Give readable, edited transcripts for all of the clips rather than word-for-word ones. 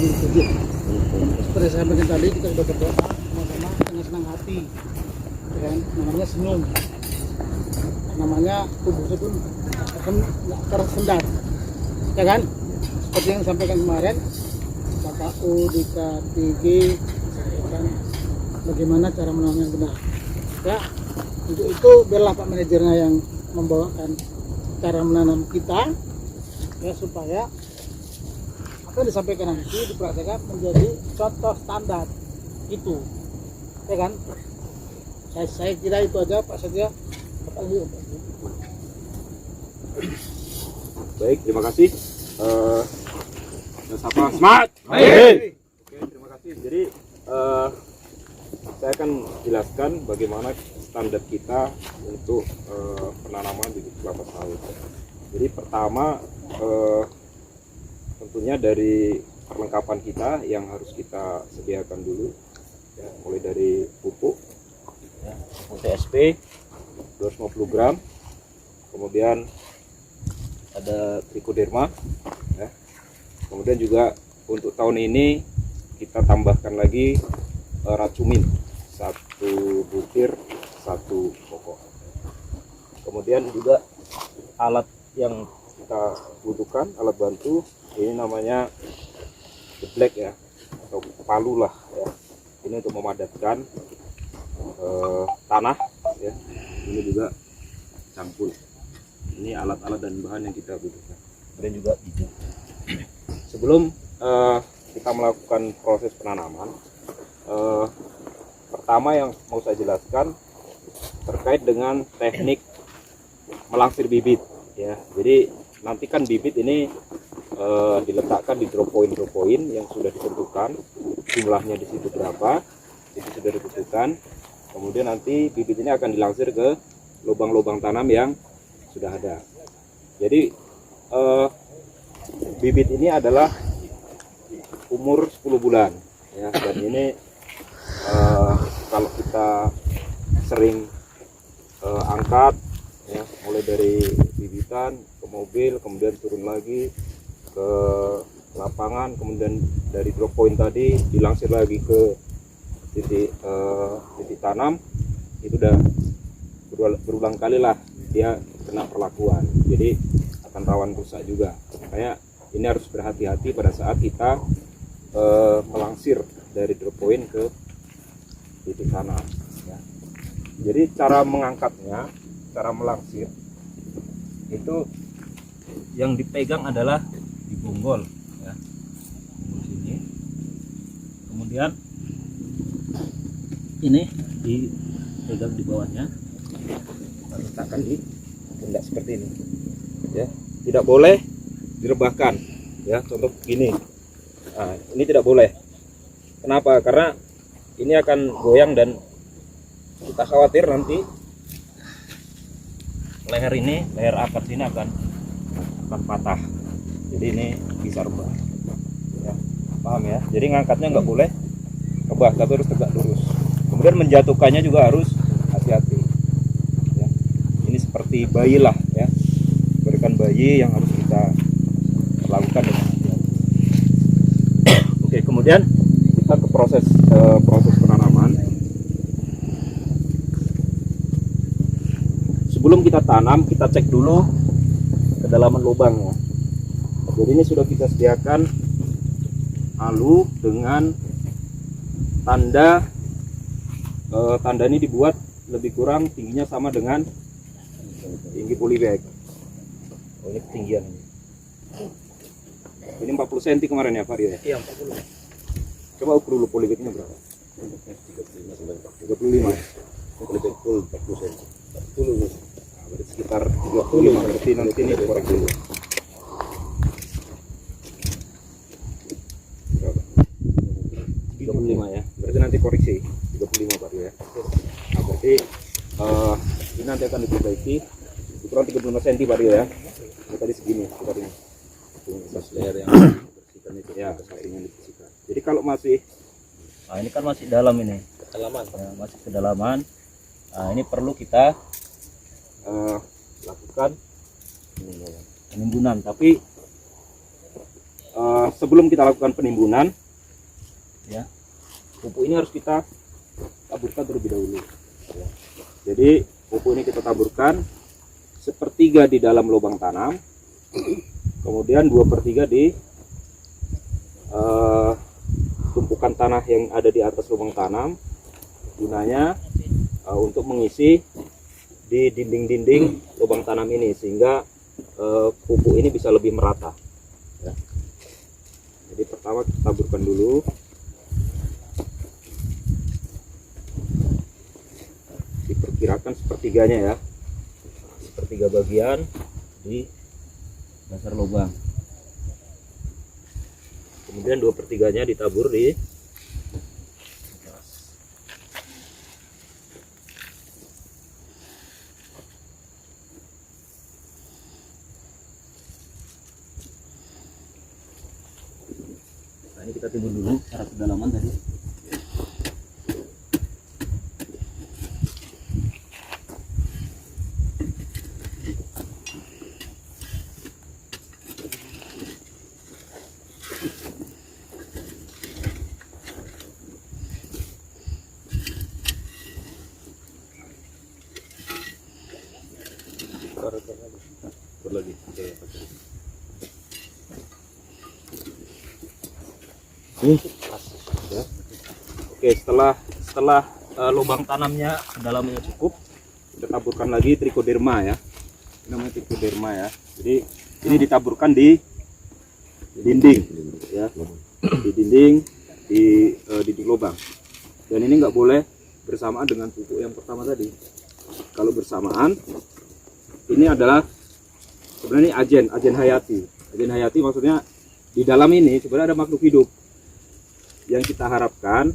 2007. Seperti saya sampaikan tadi, kita sudah berdoa sama-sama dengan senang hati, dan namanya senyum, namanya tubuh itu pun akan nggak tersendat, ya kan? Seperti yang disampaikan kemarin Bapak U di K3G, sampaikan bagaimana cara menanam yang benar. Ya, untuk itu biarlah Pak manajernya yang membawakan cara menanam kita, ya, supaya apa yang disampaikan nanti dipraktekkan menjadi contoh standar itu, ya kan? Saya kira itu aja Pak Satya. Baik, terima kasih. Sapa Smart. Oke, terima kasih. Jadi saya akan jelaskan bagaimana standar kita untuk penanaman bibit kelapa sawit. Jadi pertama tentunya dari perlengkapan kita yang harus kita sediakan dulu, ya, mulai dari pupuk, ya, TSP 250 gram, kemudian ada trichoderma, ya. Kemudian juga untuk tahun ini kita tambahkan lagi racumin 1 butir 1 pokok. Kemudian juga alat yang kita butuhkan, alat bantu, ini namanya the black, ya, atau palu lah, ya. Ini untuk memadatkan tanah, ya. Ini juga cangkul. Ini alat-alat dan bahan yang kita butuhkan. Kemudian juga biji. Sebelum kita melakukan proses penanaman, pertama yang mau saya jelaskan terkait dengan teknik melangsir bibit, ya. Jadi nanti kan bibit ini diletakkan di drop point yang sudah ditentukan, jumlahnya di situ berapa, itu sudah ditentukan. Kemudian nanti bibit ini akan dilangsir ke lubang-lubang tanam yang sudah ada. Jadi bibit ini adalah umur 10 bulan, ya, dan ini kalau kita sering angkat, ya, mulai dari bibitan ke mobil, kemudian turun lagi ke lapangan, kemudian dari drop point tadi dilangsir lagi ke titik tanam, itu udah berulang kali lah dia kena perlakuan, jadi akan rawan rusak juga. Makanya ini harus berhati-hati pada saat kita melangsir dari drop point ke titik tanam, ya. Jadi cara mengangkatnya, cara melangsir itu yang dipegang adalah di bonggol, ya, bonggol sini. Kemudian ini dipegang di bawahnya, kita letakkan di pundak seperti ini, ya. Tidak boleh direbahkan, ya. Contoh gini, nah, ini tidak boleh. Kenapa? Karena ini akan goyang dan kita khawatir nanti leher akar sini akan patah. Jadi ini bisa rebah, ya. Paham, ya? Jadi ngangkatnya nggak boleh rebah, tapi harus tegak lurus. Kemudian menjatuhkannya juga harus hati-hati, ya. Ini seperti bayi lah, ya, berikan bayi yang harus kita lakukan dengan hati-hati. Oke, kemudian kita ke proses penanaman. Sebelum kita tanam, kita cek dulu kedalaman lubangnya. Jadi ini sudah kita sediakan alu dengan tanda ini dibuat lebih kurang tingginya sama dengan tinggi polybag. Oh, ini ketinggian ini. Ini 40 cm kemarin, ya, Pak, ya? Iya, 40. Coba ukur dulu polybagnya berapa? 35 ya? Polybag full 40 cm. 40. Nah, berarti sekitar 35. Berarti nanti ini dikorek dulu. Berapa? 35 ya. Berarti nanti koreksi 35, Pak, ya. Nah, berarti ini nanti akan diperbaiki ukuran 35 cm, Pak, ya. Ini tadi segini, sekitar ini. Leher yang dibersihkan itu, ya, sampingnya dibersihkan. Jadi kalau masih, nah ini kan masih dalam ini, kedalaman, ya, masih kedalaman. Nah, ini perlu kita lakukan penimbunan, tapi sebelum kita lakukan penimbunan, ya, pupuk ini harus kita taburkan terlebih dahulu. Ya. Jadi pupuk ini kita taburkan 1/3 di dalam lubang tanam, kemudian 2/3 di tumpukan tanah yang ada di atas lubang tanam, gunanya untuk mengisi di dinding-dinding lubang tanam ini, sehingga pupuk ini bisa lebih merata. Ya. Jadi pertama kita taburkan dulu. Diperkirakan 1/3-nya ya, 1/3 bagian di dasar lubang. Kemudian 2/3-nya ditabur di atas. Nah, ini kita timbun dulu secara kedalaman tadi. Lagi. Ya. Oke, setelah lubang tanamnya dalamnya cukup, kita taburkan lagi trichoderma ya. Ini namanya trichoderma ya. Jadi ini ditaburkan di dinding ya, di dinding di lubang. Dan ini nggak boleh bersamaan dengan pupuk yang pertama tadi. Kalau bersamaan, ini adalah sebenarnya agen hayati. Agen hayati maksudnya di dalam ini sebenarnya ada makhluk hidup yang kita harapkan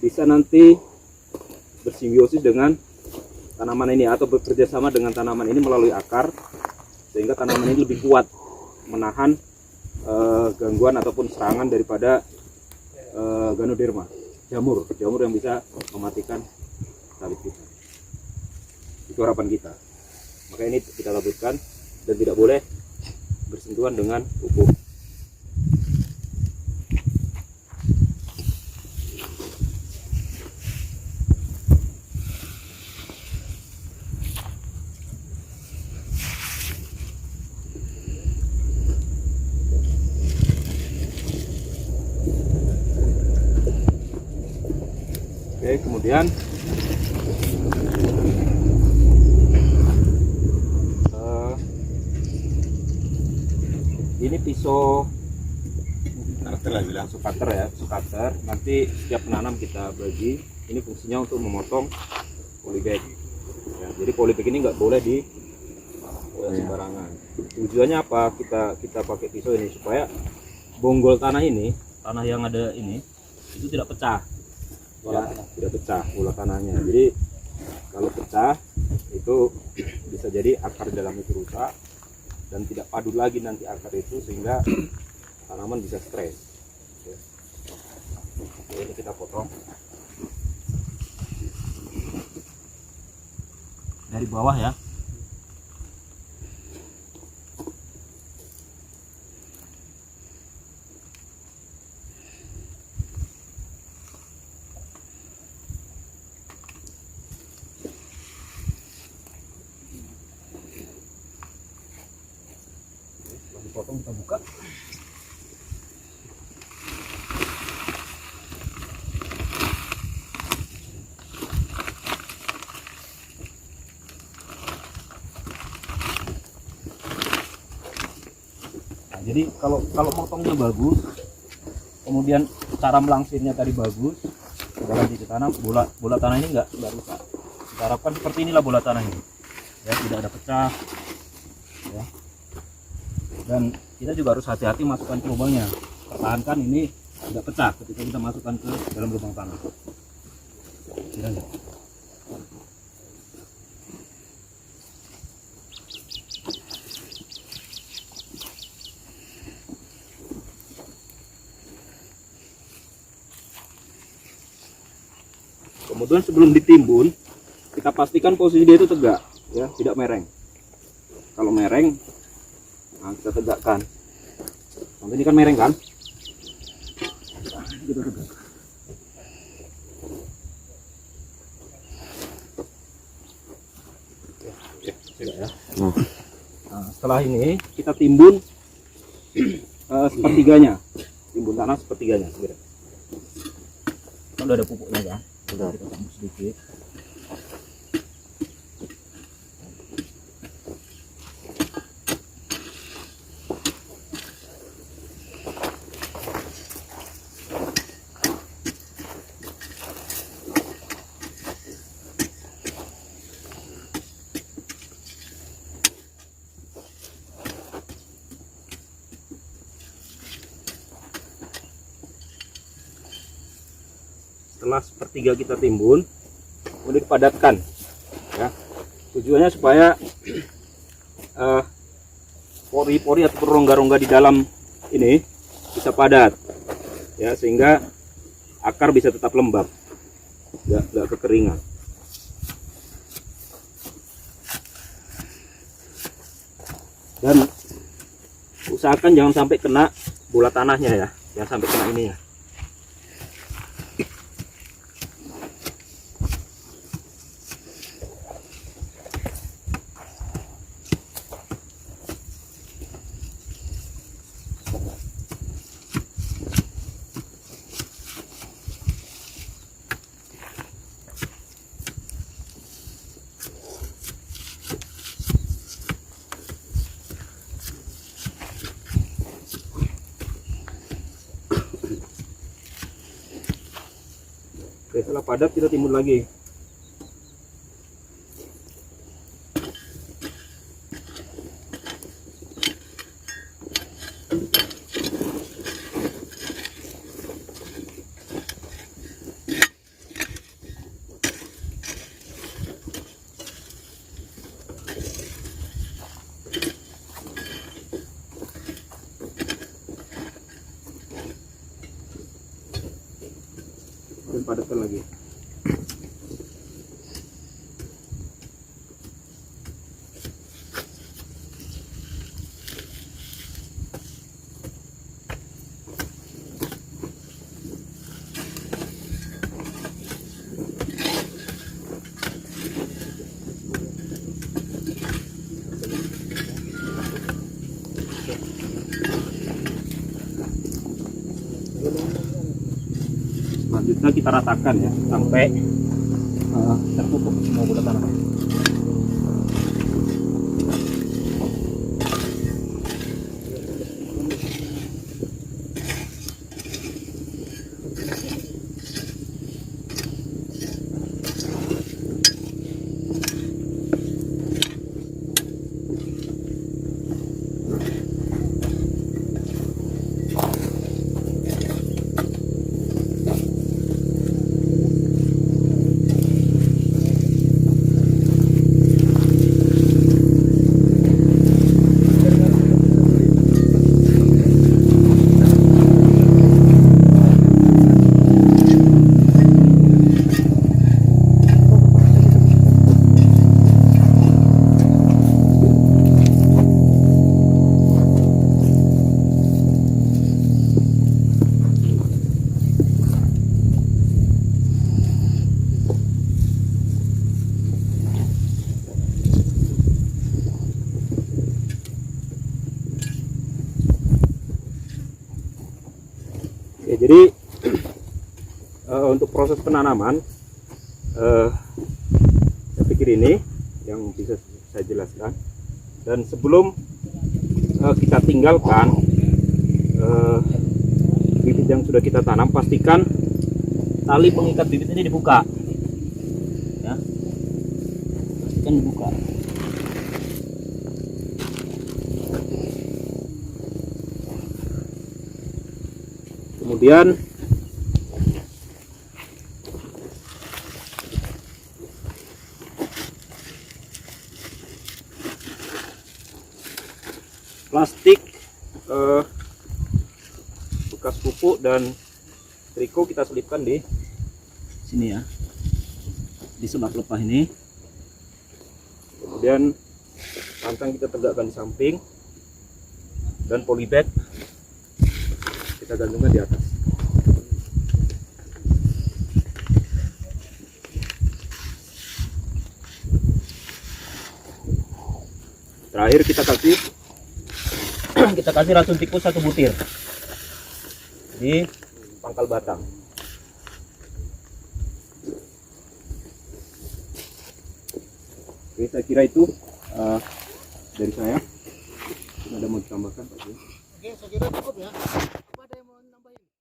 bisa nanti bersimbiosis dengan tanaman ini atau bekerja sama dengan tanaman ini melalui akar, sehingga tanaman ini lebih kuat menahan gangguan ataupun serangan daripada Ganoderma, jamur yang bisa mematikan sawit kita. Itu harapan kita. Maka ini kita taburkan dan tidak boleh bersentuhan dengan pupuk. Oke, kemudian ini pisau cutter lah bilang, cutter ya, cutter. Nanti setiap penanam kita bagi. Ini fungsinya untuk memotong polybag. Ya, jadi polybag ini nggak boleh di sembarangan. Tujuannya apa? Kita pakai pisau ini supaya bonggol tanah ini, tanah yang ada ini itu tidak pecah. Ya, tidak pecah bola tanahnya. Jadi kalau pecah itu bisa jadi akar di dalam itu rusak dan tidak padu lagi nanti akar itu, sehingga tanaman bisa stres. Oke, ini kita potong dari bawah ya. Potong, kita buka. Nah, jadi kalau motongnya bagus, kemudian cara melangsirnya tadi bagus, kita lanjut ke tanam, bola tanah ini nggak rusak. Kita harapkan seperti inilah bola tanah ini, ya, tidak ada pecah, ya. Dan kita juga harus hati-hati masukkan ke lubangnya, pertahankan ini tidak pecah ketika kita masukkan ke dalam lubang tanah. Kemudian sebelum ditimbun, kita pastikan posisi dia itu tegak, ya, tidak mereng. Kalau mereng, nah kita tegakkan. Contoh ini kan mereng kan. Kita tegak. Ya. Nah, setelah ini kita timbun sepertiganya, timbun tanah sepertiganya. Kan udah ada pupuknya kan, udah kita tambah sedikit. Setelah sepertiga kita timbun, kemudian dipadatkan, ya. Tujuannya supaya pori-pori atau rongga-rongga di dalam ini bisa padat, ya, sehingga akar bisa tetap lembab, nggak kekeringan. Dan usahakan jangan sampai kena bola tanahnya ya, jangan sampai kena ini ya. Oke, setelah padat kita timbun lagi. Dan padatkan lagi. Selanjutnya kita ratakan ya sampai tertutup semua bola tanah. Ya, jadi untuk proses penanaman saya pikir ini yang bisa saya jelaskan. Dan sebelum kita tinggalkan bibit yang sudah kita tanam, pastikan tali pengikat bibit ini dibuka ya, pastikan dibuka. Kemudian plastik bekas pupuk dan triko kita selipkan di sini ya, di semak lepah ini. Kemudian kantang kita tegakkan di samping dan polybag kita gantungkan di atas. Terakhir kita kasih racun tikus 1 butir di pangkal batang. Oke, saya kira itu dari saya. Ada mau ditambahkan Pak? Oke, saya kira cukup ya.